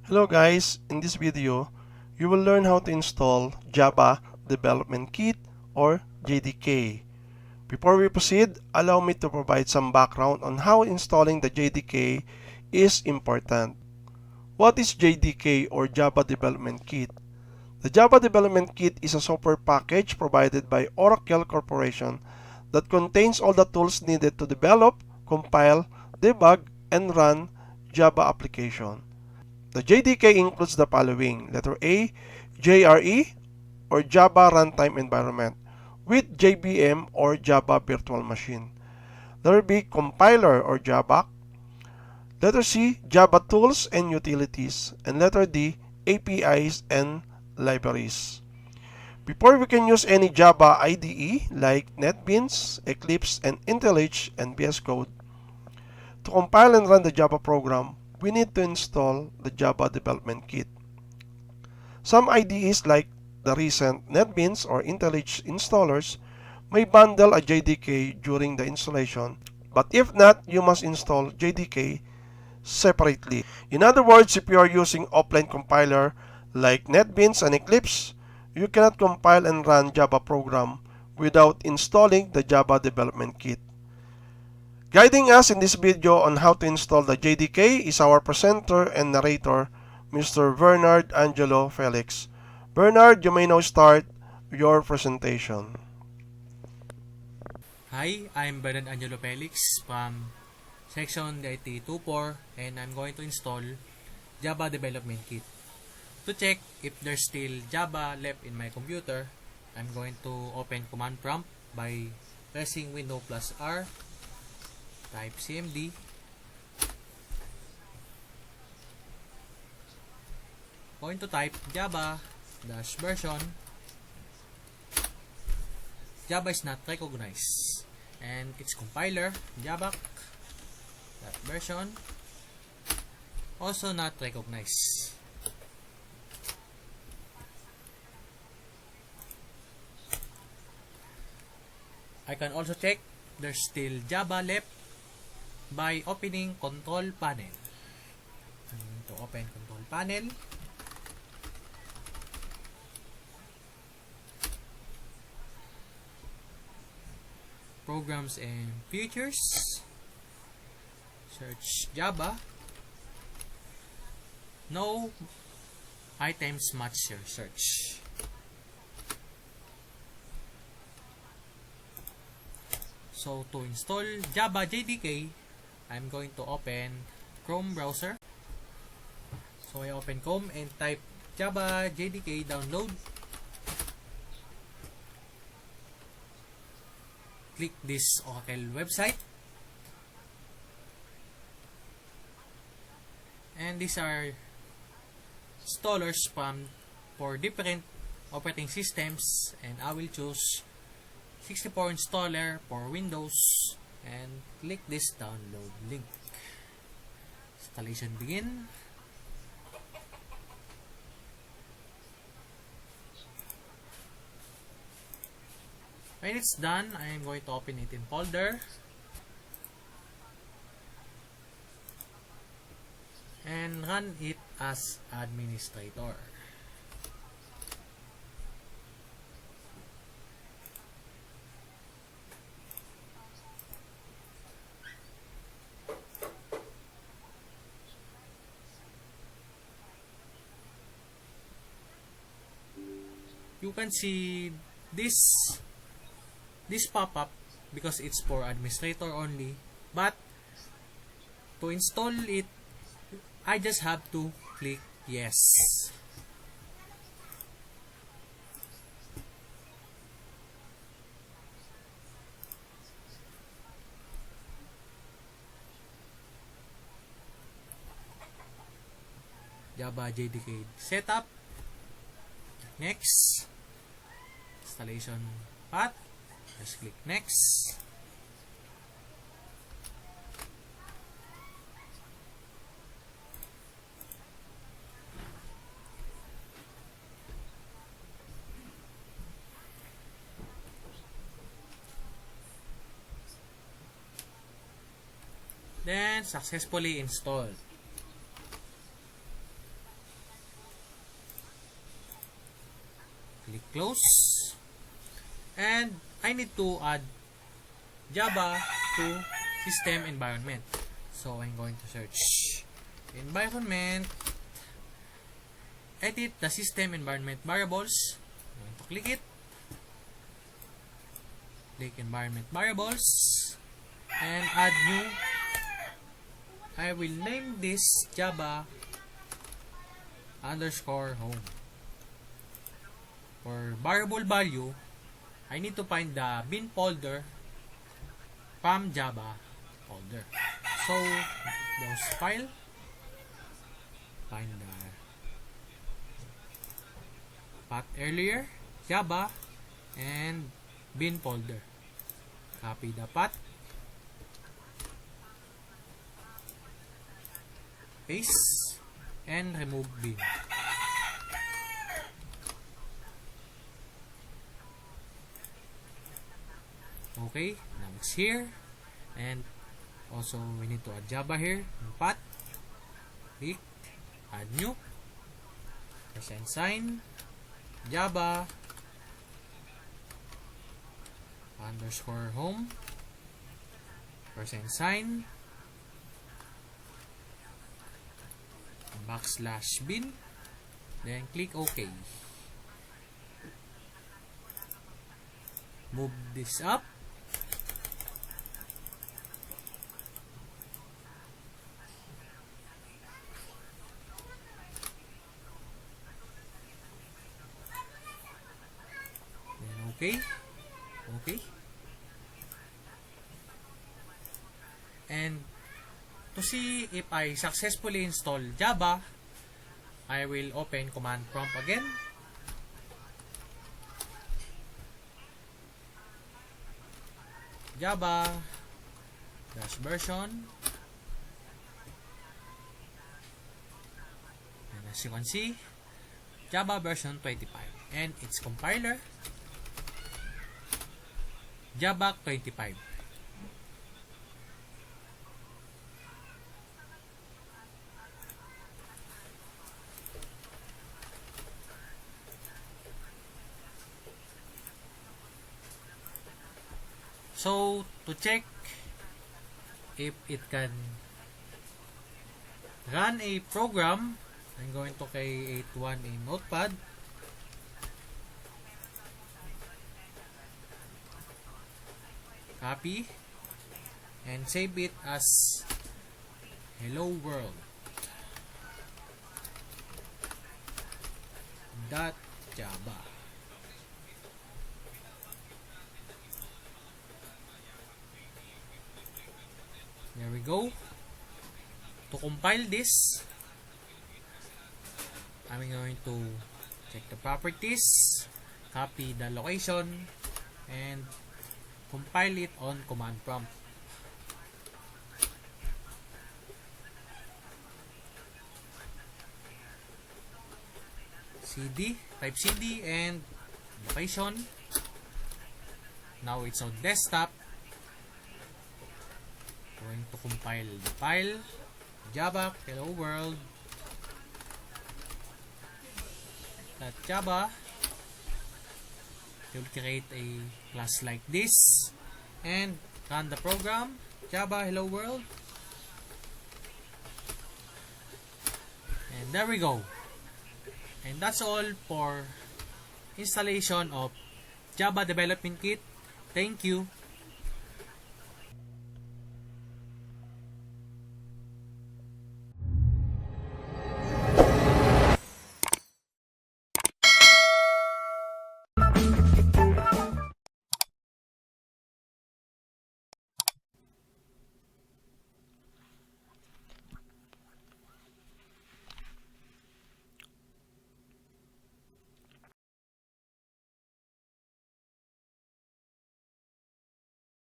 Hello guys, in this video, you will learn how to install Java Development Kit or JDK. Before we proceed, allow me to provide some background on how installing the JDK is important. What is JDK or Java Development Kit? The Java Development Kit is a software package provided by Oracle Corporation that contains all the tools needed to develop, compile, debug, and run Java application. The JDK includes the following. Letter A, JRE or Java Runtime Environment with JVM or Java Virtual Machine. Letter B, Compiler or JAVAC. Letter C, Java Tools and Utilities. And letter D, APIs and Libraries. Before we can use any Java IDE like NetBeans, Eclipse, and IntelliJ and VS Code, to compile and run the Java program, we need to install the Java Development Kit. Some IDEs like the recent NetBeans or IntelliJ installers may bundle a JDK during the installation, but if not, you must install JDK separately. In other words, if you are using offline compiler like NetBeans and Eclipse, you cannot compile and run Java program without installing the Java Development Kit. Guiding us in this video on how to install the JDK is our presenter and narrator, Mr. Bernard Angelo Felix. Bernard, you may now start your presentation. Hi, I'm Bernard Angelo Felix from Section IT24 and I'm going to install Java Development Kit. To check if there's still Java left in my computer, I'm going to open command prompt by pressing Windows plus R, type cmd, going to type java-version. Java is not recognized, and its compiler javac.version also not recognized. I can also check there's still Java left by opening control panel. I'm going to open control panel. Programs and features. Search Java. No items match your search. So to install Java JDK, I'm going to open Chrome browser. So I open Chrome and type Java JDK download. Click this Oracle website. And these are installers for different operating systems, and I will choose 64 installer for Windows and click this download link. Installation begin. When it's done, I am going to open it in folder and run it as administrator. You can see this pop-up because it's for administrator only, but to install it, I just have to click yes. Java JDK setup. Next. Installation path. Just click next. Then successfully installed. Click close. And I need to add Java to system environment. So I'm going to search environment, edit the system environment variables. I'm going to click it. Click environment variables and add new. I will name this Java underscore home. For variable value, I need to find the bin folder from Java folder. So, browse file, find the path earlier, Java, and bin folder. Copy the path, paste, and remove bin. Okay, now it's here. And also we need to add Java here. Path, click, add new, percent sign, Java underscore home, percent sign, backslash bin, then click OK. Move this up. Then OK. Okay. And to see if I successfully install Java, I will open command prompt again. Java dash version, and as you can see, Java version 25, and its compiler Java 25. So, to check if it can run a program, I'm going to create one in Notepad. Copy and save it as hello world .java. There we go. To compile this, I'm going to check the properties, copy the location, and compile it on command prompt. CD, type CD and location. Now it's on desktop. Going to compile the file Java hello world .java. You'll create a class like this and run the program Java hello world, and there we go. And that's all for installation of Java Development Kit. Thank you.